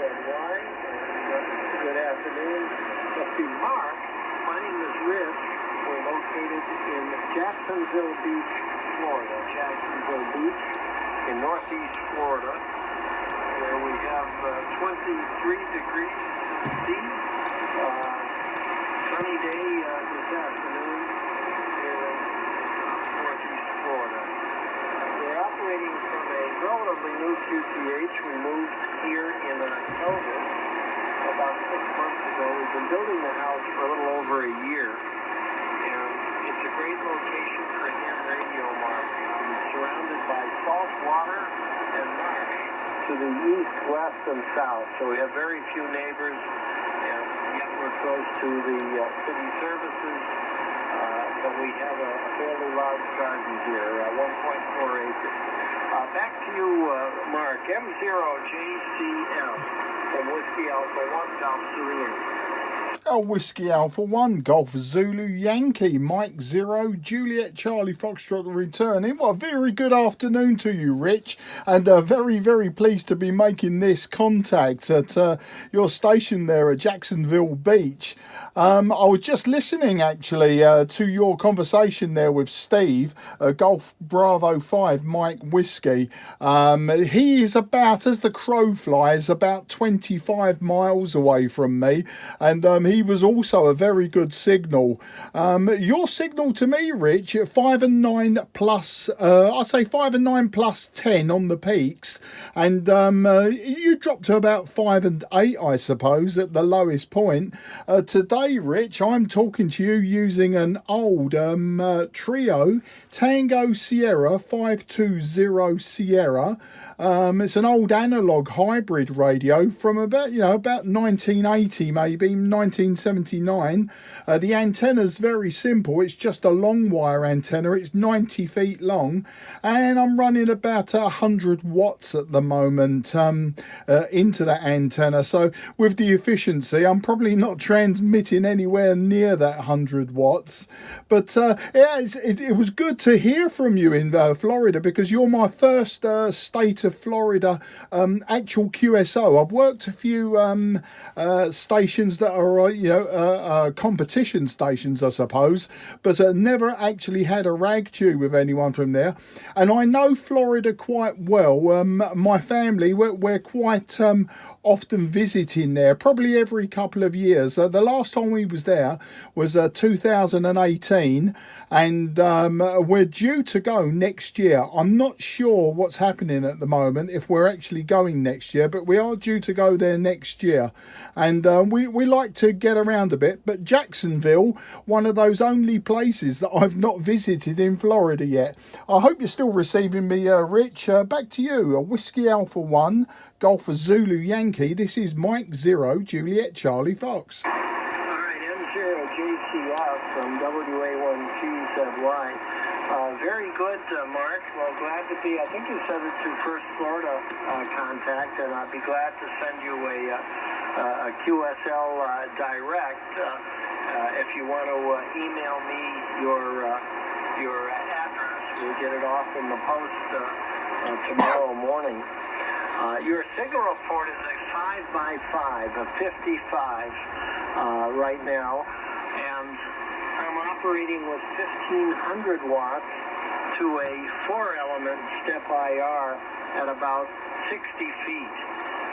WA1GZY. Good afternoon. Must be Mark. My name is Rich. We're located in Jacksonville Beach, Florida. Jacksonville Beach in northeast Florida, where we have 23 degrees C. Sunny day this afternoon here in northeast Florida. We're operating from a relatively new QTH. We moved here in October about 6 months ago. We've been building the house for a little over a year, and it's a great location for ham radio, Mark. Surrounded by salt water and marsh to the east, west, and south. So we have very few neighbors, and yet we're close to the city services. But we have a fairly large garden here, 1.4 acres. Back to you, Mark. M0JCL from Whiskey Alpha 1 Golf Zulu Yankee. Whiskey Alpha 1 Golf Zulu Yankee, Mike 0 Juliet Charlie Foxtrot returning. Well, a very good afternoon to you, Rich, and very, very pleased to be making this contact at your station there at Jacksonville Beach. I was just listening actually to your conversation there with Steve, Golf Bravo 5 Mike Whiskey. He is about, as the crow flies, about 25 miles away from me, and he was also a very good signal. Your signal to me, Rich, 5 and 9 plus, I'd say 5 and 9 plus 10 on the peaks, and you dropped to about 5 and 8, I suppose, at the lowest point. Today, Rich, I'm talking to you using an old Trio Tango Sierra 520 Sierra. It's an old analog hybrid radio from about 1980, maybe 1979. The antenna's very simple. It's just a long wire antenna. It's 90 feet long, and I'm running about 100 watts at the moment into that antenna. So with the efficiency, I'm probably not transmitting anywhere near that 100 watts. But it was good to hear from you in Florida, because you're my first state of Florida actual QSO. I've worked a few stations that are competition stations, I suppose, but never actually had a rag tube with anyone from there. And I know Florida quite well. My family, we're quite often visiting there, probably every couple of years. The last time we was there was 2018, and we're due to go next year. I'm not sure what's happening at the moment, if we're actually going next year, but we are due to go there next year. And we like to get around a bit, but Jacksonville, one of those only places that I've not visited in Florida yet. I hope you're still receiving me, Rich. Back to you, Whiskey Alpha 1 Golf Zulu Yankee. This is Mike 0 Juliet Charlie Fox. All right, M0JCF from WA1GZY. Very good, Mark. Well, glad to be. I think you said it's your first Florida contact, and I'd be glad to send you a QSL direct. If you want to email me your address, we'll get it off in the post tomorrow morning. Your signal report is a 5x5, a 55 right now, and I'm operating with 1500 watts to a 4-element step IR at about 60 feet.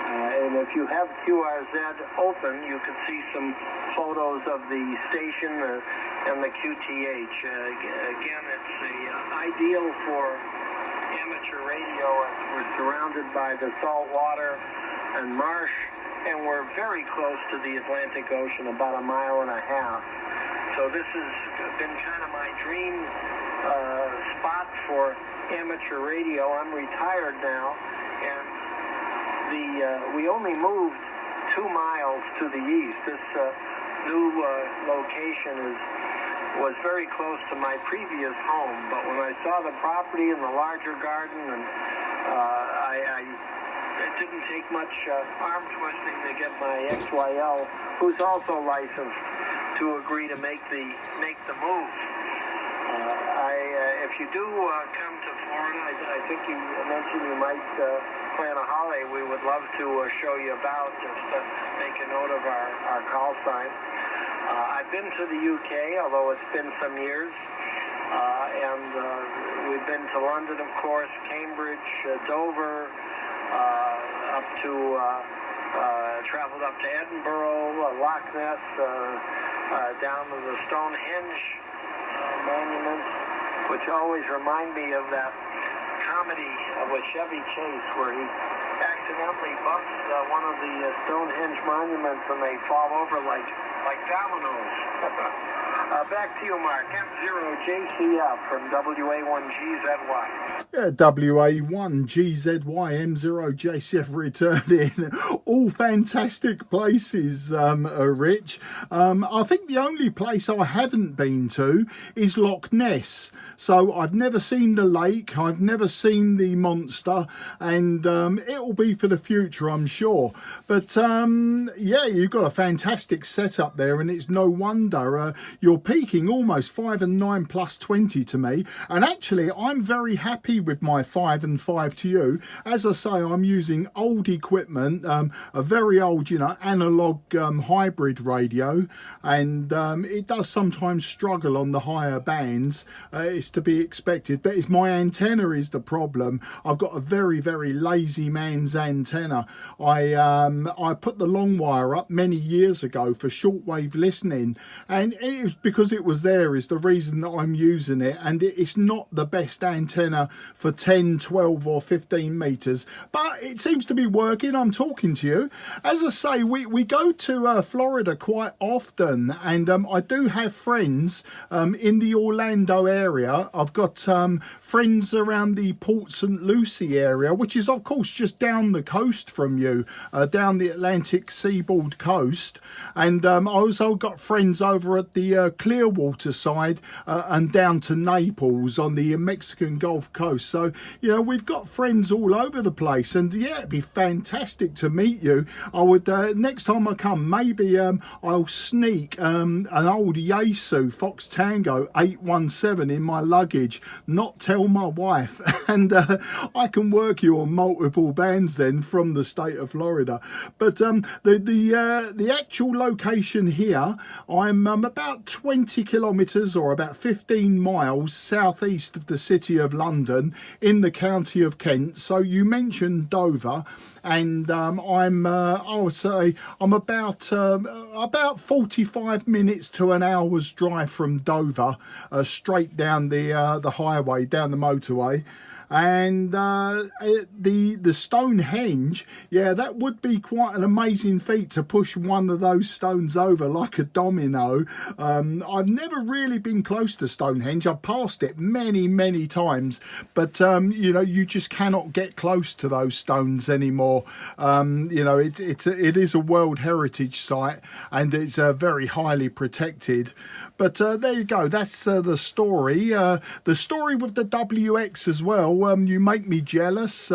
And if you have QRZ open, you can see some photos of the station and the QTH. Again, it's ideal for amateur radio, as we're surrounded by the salt water and marsh, and we're very close to the Atlantic Ocean, about 1.5 miles. So this has been kind of my dream spot for amateur radio. I'm retired now, and we only moved 2 miles to the east. This new location was very close to my previous home, but when I saw the property and the larger garden, and it didn't take much arm twisting to get my XYL, who's also licensed, to agree to make the move. If you do come to Florida, I think you mentioned you might plan a holiday we would love to show you about. Just make a note of our call sign. I've been to the UK, although it's been some years. And we've been to London, of course, Cambridge, Dover, traveled up to Edinburgh, Loch Ness, down to the Stonehenge monuments, which always remind me of that comedy with Chevy Chase where he accidentally bumps one of the Stonehenge monuments and they fall over like dominoes. Back to you, Mark. M0JCF from WA1GZY. Yeah, WA1GZY, M0JCF returning. All fantastic places, Rich. I think the only place I haven't been to is Loch Ness. So I've never seen the lake, I've never seen the monster, and it'll be for the future, I'm sure. But yeah, you've got a fantastic setup there, and it's no wonder you're peaking almost 5 and 9 plus 20 to me. And actually, I'm very happy with my 5 and 5 to you. As I say, I'm using old equipment, a very old, analog hybrid radio, and it does sometimes struggle on the higher bands. It's to be expected, but it's my antenna is the problem. I've got a very, very lazy man's antenna. I put the long wire up many years ago for shortwave listening, and it was because it was there is the reason that I'm using it, and it's not the best antenna for 10, 12 or 15 meters, but it seems to be working. I'm talking to you. As I say, we go to Florida quite often, and I do have friends in the Orlando area. I've got friends around the Port St. Lucie area, which is of course just down the coast from you, down the Atlantic seaboard coast, and I also got friends over at the Clearwater side and down to Naples on the Mexican Gulf Coast. So we've got friends all over the place, and yeah, it'd be fantastic to meet you. I would next time I come, maybe I'll sneak an old Yaesu Fox Tango 817 in my luggage, not tell my wife, and I can work you on multiple bands then from the state of Florida. But the actual location here, I'm about 20 kilometres or about 15 miles southeast of the city of London in the county of Kent. So you mentioned Dover, and I would say I'm about 45 minutes to an hour's drive from Dover, straight down the highway, down the motorway. And the Stonehenge, yeah, that would be quite an amazing feat to push one of those stones over like a domino. I've never really been close to Stonehenge. I've passed it many times, but you just cannot get close to those stones anymore. It is a World Heritage Site, and it's very highly protected. But there you go. That's the story. The story with the WX as well. You make me jealous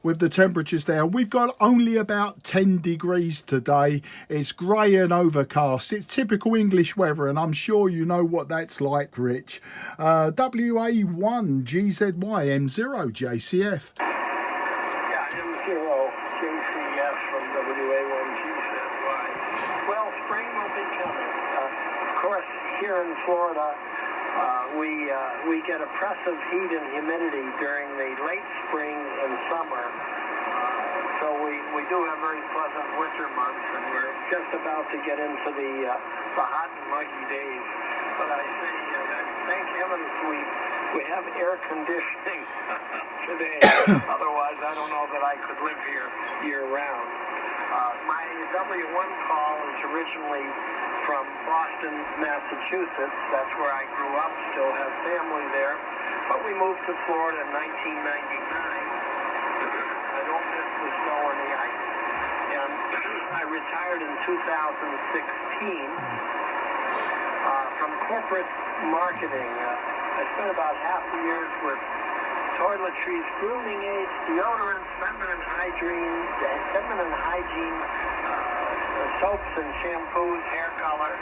with the temperatures there. We've got only about 10 degrees today. It's grey and overcast. It's typical English weather, and I'm sure you know what that's like, Rich. WA1GZY, M0JCF. Yeah, M0JCF from WA1GZY. Well, spring will be coming. Of course, here in Florida, we get oppressive heat and humidity during the late spring and summer. So we do have very pleasant winter months, and we're just about to get into the hot and muggy days. But I say that thank heavens we have air conditioning today. Otherwise, I don't know that I could live here year-round. My W1 call is originally from Boston, Massachusetts. That's where I grew up, still have family there. But we moved to Florida in 1999. I don't miss the snow and the ice. And I retired in 2016 from corporate marketing. I spent about half the years with toiletries, grooming aids, deodorants, feminine hygiene, soaps and shampoos, hair color,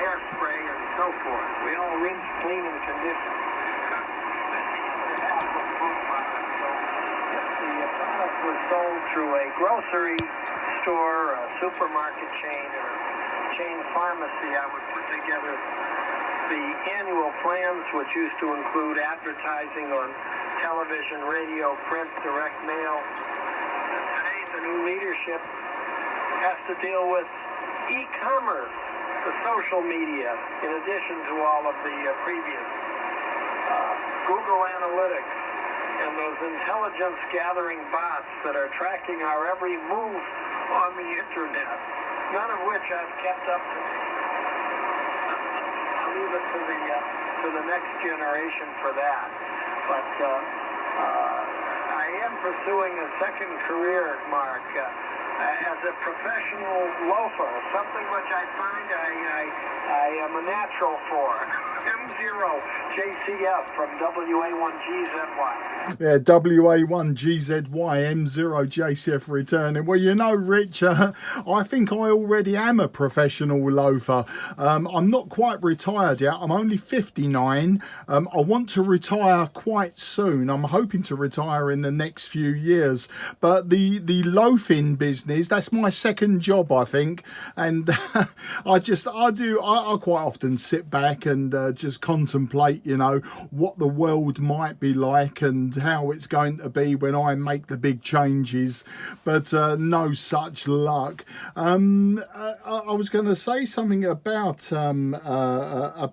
hairspray, and so forth. We all rinse, clean, and condition. The product was sold through a grocery store, a supermarket chain, or chain pharmacy, I would put together the annual plans, which used to include advertising on television, radio, print, direct mail. Today, the new leadership has to deal with e-commerce, the social media, in addition to all of the previous Google Analytics and those intelligence gathering bots that are tracking our every move on the internet, none of which I've kept up to date. I'll leave it to the next generation for that. But I am pursuing a second career, Mark, as a professional loafer, something which I find I am a natural for. M0JCF from WA1GZY. Yeah, WA1GZY, M0JCF returning. Well, you know, Rich, I think I already am a professional loafer. I'm not quite retired yet. I'm only 59. I want to retire quite soon. I'm hoping to retire in the next few years. But the loafing business, that's my second job, I think. And I quite often sit back and just contemplate, you know, what the world might be like and how it's going to be when I make the big changes, but no such luck. I was going to say something about of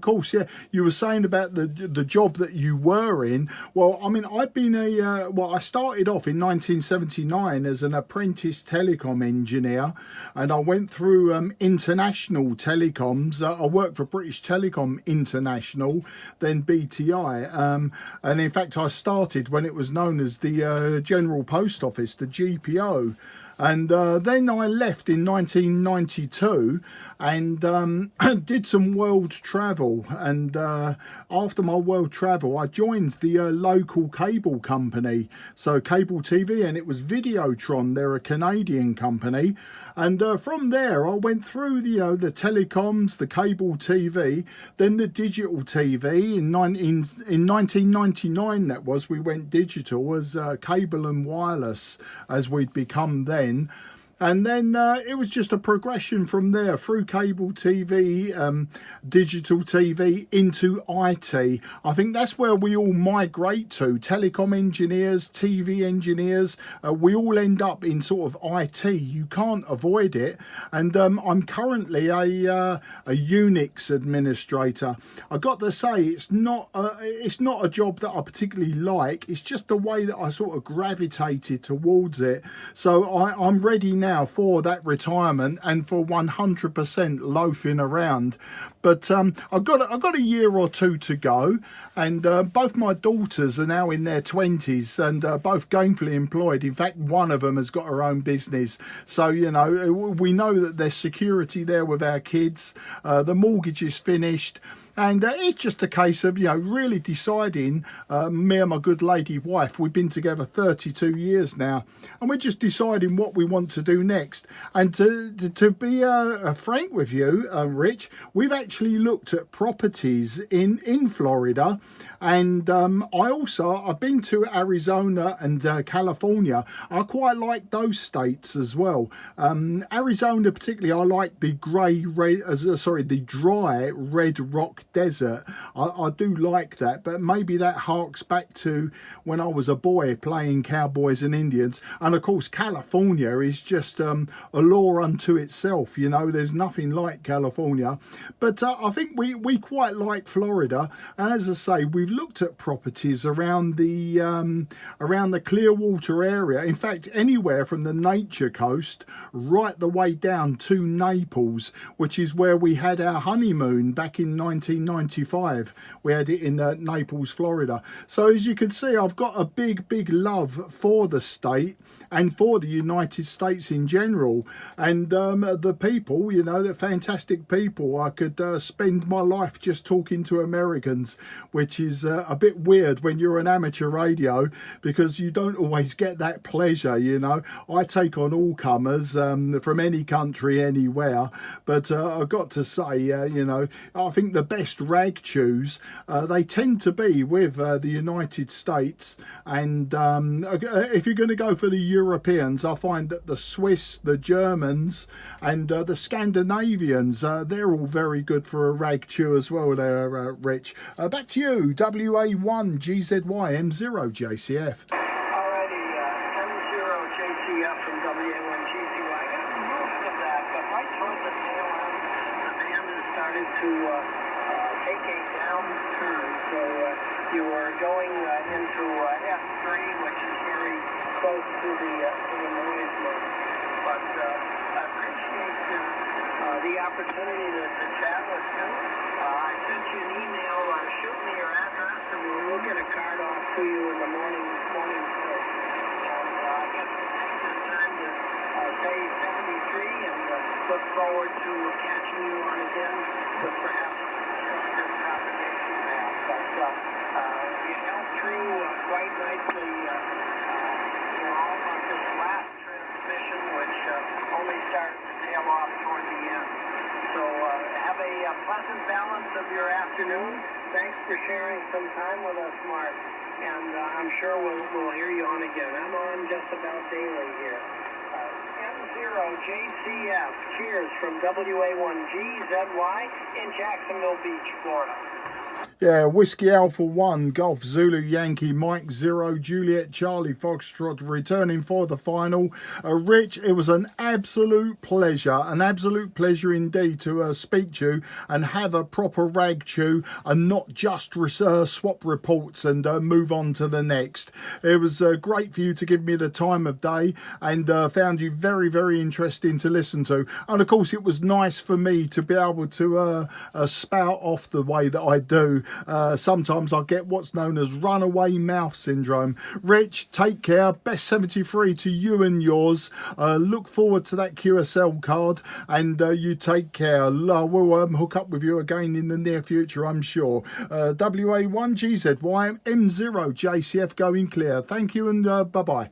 course, yeah, you were saying about the job that you were in. Well, I mean, I've been I started off in 1979 as an apprentice telecom engineer, and I went through international telecoms. I worked for British Telecom International, then BTI, and in fact I started when it was known as the General Post Office, the GPO. And then I left in 1992 and did some world travel. And after my world travel, I joined the local cable company, so cable TV, and it was Videotron. They're a Canadian company. And from there, I went through the telecoms, the cable TV, then the digital TV. In 1999, that was, we went digital as cable and wireless, as we'd become then. And then it was just a progression from there through cable TV, digital TV into IT. I think that's where we all migrate to. Telecom engineers, TV engineers, we all end up in sort of IT. You can't avoid it. And I'm currently a Unix administrator. I got to say, it's not a job that I particularly like. It's just the way that I sort of gravitated towards it. So I'm ready now for that retirement and for 100% loafing around. But I've got a year or two to go, and both my daughters are now in their 20s and both gainfully employed. In fact, one of them has got her own business, so we know that there's security there with our kids. The mortgage is finished. And it's just a case of, really deciding, me and my good lady wife, we've been together 32 years now, and we're just deciding what we want to do next. And to be frank with you, Rich, we've actually looked at properties in Florida, and I've been to Arizona and California. I quite like those states as well. Arizona particularly, I like the dry red rock desert. I do like that, but maybe that harks back to when I was a boy playing cowboys and Indians. And of course, California is just a law unto itself. There's nothing like California. But I think we quite like Florida. And as I say, we've looked at properties around the Clearwater area. In fact, anywhere from the Nature Coast right the way down to Naples, which is where we had our honeymoon back in 1995. We had it in Naples, Florida. So as you can see, I've got a big love for the state and for the United States in general. And the people, you know, they're fantastic people. I could spend my life just talking to Americans, which is a bit weird when you're an amateur radio, because you don't always get that pleasure, you know. I take on all comers from any country, anywhere, but I've got to say, you know, I think the best rag chews, they tend to be with the United States. And if you're going to go for the Europeans, I find that the Swiss, the Germans and the Scandinavians, they're all very good for a rag chew as well there, Rich. Back to you, WA1GZY M0JCF. Alrighty, M0JCF from WA1GZY. I got most of that, but right towards the tail end, the band has started to take a downturn. So you were going into F3, which is very close to the noise level. But I appreciate the opportunity to chat with you. I sent you an email, shoot me your address, and we'll get a card off to you in the morning post. And I guess take this time to say 73 and look forward to catching you on again with perhaps a shorter propagation path. But you held through quite nicely all of this last transmission, which only started to tail off toward the end. So have a pleasant balance of your afternoon. Thanks for sharing some time with us, Mark. And I'm sure we'll hear you on again. I'm on just about daily here. M0JCF. Cheers from WA1GZY in Jacksonville Beach, Florida. Yeah, Whiskey Alpha 1, Golf Zulu Yankee, Mike 0, Juliet Charlie Foxtrot returning for the final. Rich, it was an absolute pleasure indeed to speak to you and have a proper rag chew and not just swap reports and move on to the next. It was great for you to give me the time of day, and found you very, very interesting to listen to. And of course, it was nice for me to be able to spout off the way that I do. Sometimes I get what's known as runaway mouth syndrome. Rich, take care. Best 73 to you and yours. Look forward to that QSL card, and you take care. We'll hook up with you again in the near future, I'm sure. WA1GZY M0JCF going clear. Thank you, and bye-bye.